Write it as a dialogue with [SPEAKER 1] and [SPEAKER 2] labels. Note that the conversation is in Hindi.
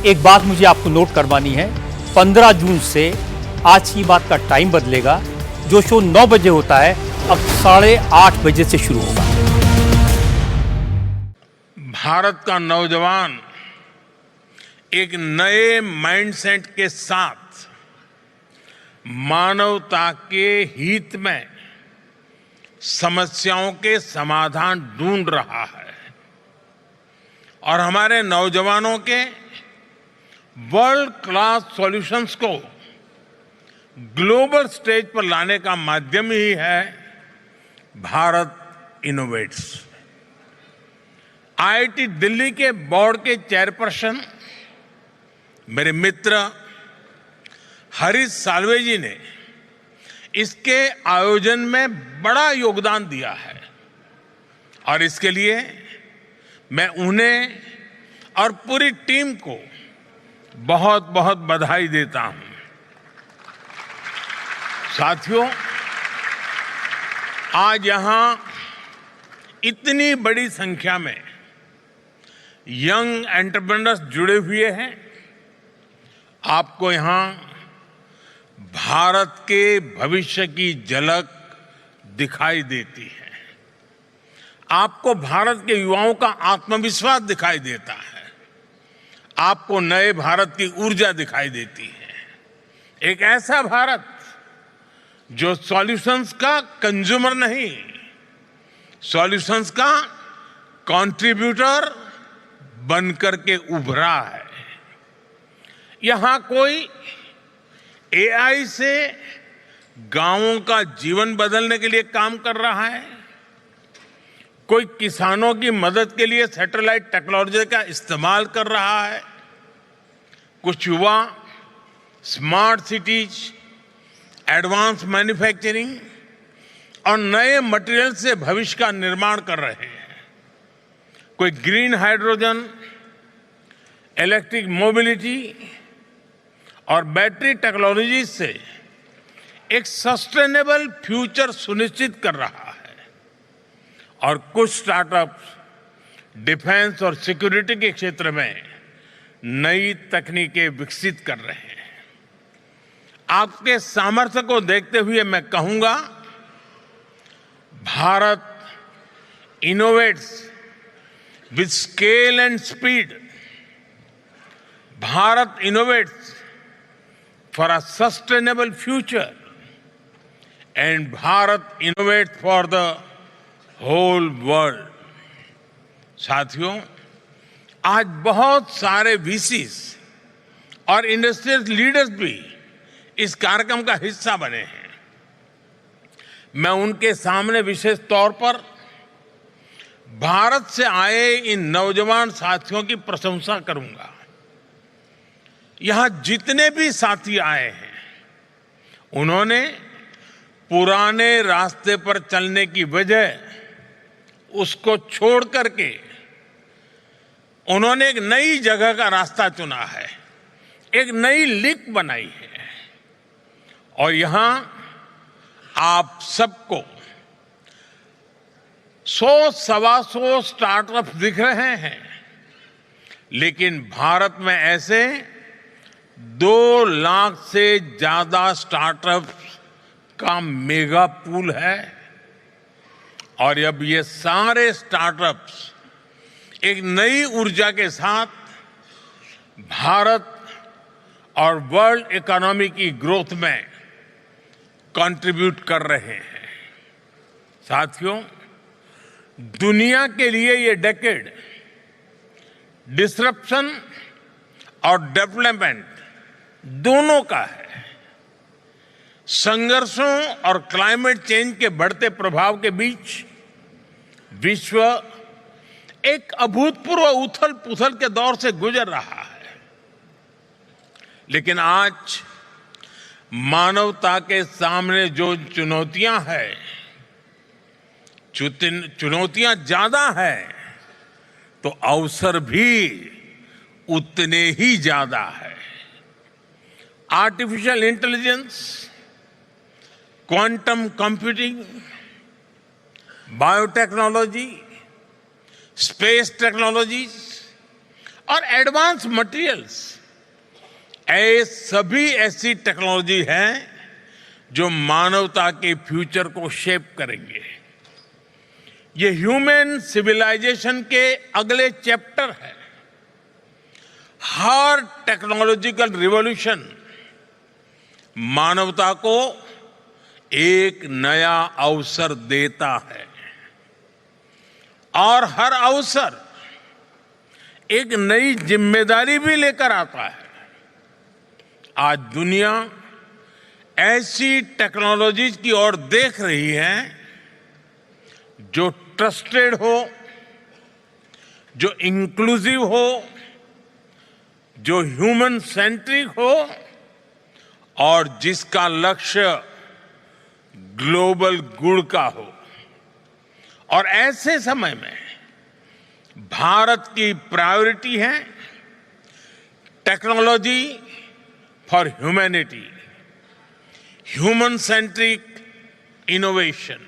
[SPEAKER 1] एक बात मुझे आपको नोट करवानी है, 15 जून से आज की बात का टाइम बदलेगा। जो शो 9 बजे होता है अब 8:30 बजे से शुरू होगा।
[SPEAKER 2] भारत का नौजवान एक नए माइंडसेट के साथ मानवता के हित में समस्याओं के समाधान ढूंढ रहा है और हमारे नौजवानों के वर्ल्ड क्लास सॉल्यूशंस को ग्लोबल स्टेज पर लाने का माध्यम ही है भारत इनोवेट्स। आईआईटी दिल्ली के बोर्ड के चेयरपर्सन मेरे मित्र हरीश साल्वे जी ने इसके आयोजन में बड़ा योगदान दिया है और इसके लिए मैं उन्हें और पूरी टीम को बहुत बहुत बधाई देता हूं। साथियों, आज यहां इतनी बड़ी संख्या में यंग एंटरप्रेन्योर्स जुड़े हुए हैं। आपको यहां भारत के भविष्य की झलक दिखाई देती है। आपको भारत के युवाओं का आत्मविश्वास दिखाई देता है। आपको नए भारत की ऊर्जा दिखाई देती है। एक ऐसा भारत जो सॉल्यूशंस का कंज्यूमर नहीं, सॉल्यूशंस का कंट्रीब्यूटर बनकर के उभरा है। यहां कोई एआई से गांवों का जीवन बदलने के लिए काम कर रहा है, कोई किसानों की मदद के लिए सैटेलाइट टेक्नोलॉजी का इस्तेमाल कर रहा है, कुछ युवा स्मार्ट सिटीज, एडवांस मैन्युफैक्चरिंग और नए मटेरियल से भविष्य का निर्माण कर रहे हैं, कोई ग्रीन हाइड्रोजन, इलेक्ट्रिक मोबिलिटी और बैटरी टेक्नोलॉजी से एक सस्टेनेबल फ्यूचर सुनिश्चित कर रहा है और कुछ स्टार्टअप्स डिफेंस और सिक्योरिटी के क्षेत्र में नई तकनीकें विकसित कर रहे हैं। आपके सामर्थ्य को देखते हुए मैं कहूंगा, Bharat innovates with scale and speed. Bharat innovates for a sustainable future and Bharat innovates for the whole world। साथियों, आज बहुत सारे वीसीज और इंडस्ट्रियल लीडर्स भी इस कार्यक्रम का हिस्सा बने हैं। मैं उनके सामने विशेष तौर पर भारत से आए इन नौजवान साथियों की प्रशंसा करूंगा। यहां जितने भी साथी आए हैं, उन्होंने पुराने रास्ते पर चलने की वजह उसको छोड़ करके उन्होंने एक नई जगह का रास्ता चुना है, एक नई लीक बनाई है और यहां आप सबको 100-125 स्टार्टअप दिख रहे हैं, लेकिन भारत में ऐसे 2 लाख से ज्यादा स्टार्टअप्स का मेगा पूल है और अब ये सारे स्टार्टअप्स एक नई ऊर्जा के साथ भारत और वर्ल्ड इकोनॉमी की ग्रोथ में कंट्रीब्यूट कर रहे हैं। साथियों, दुनिया के लिए ये डेकेड डिसरप्शन और डेवलपमेंट दोनों का है। संघर्षों और क्लाइमेट चेंज के बढ़ते प्रभाव के बीच विश्व एक अभूतपूर्व उथल पुथल के दौर से गुजर रहा है, लेकिन आज मानवता के सामने जो चुनौतियां हैं, चुनौतियां ज्यादा हैं तो अवसर भी उतने ही ज्यादा है। Artificial intelligence, quantum computing, biotechnology, space technologies और एडवांस मटेरियल्स, ये सभी ऐसी टेक्नोलॉजी है जो मानवता के फ्यूचर को शेप करेंगे। ये ह्यूमन सिविलाइजेशन के अगले चैप्टर है। हर टेक्नोलॉजिकल रिवॉल्यूशन मानवता को एक नया अवसर देता है और हर अवसर एक नई जिम्मेदारी भी लेकर आता है। आज दुनिया ऐसी टेक्नोलॉजीज की ओर देख रही है जो ट्रस्टेड हो, जो इंक्लूसिव हो, जो ह्यूमन सेंट्रिक हो और जिसका लक्ष्य ग्लोबल गुड का हो। और ऐसे समय में भारत की प्रायोरिटी है technology for humanity, human centric innovation.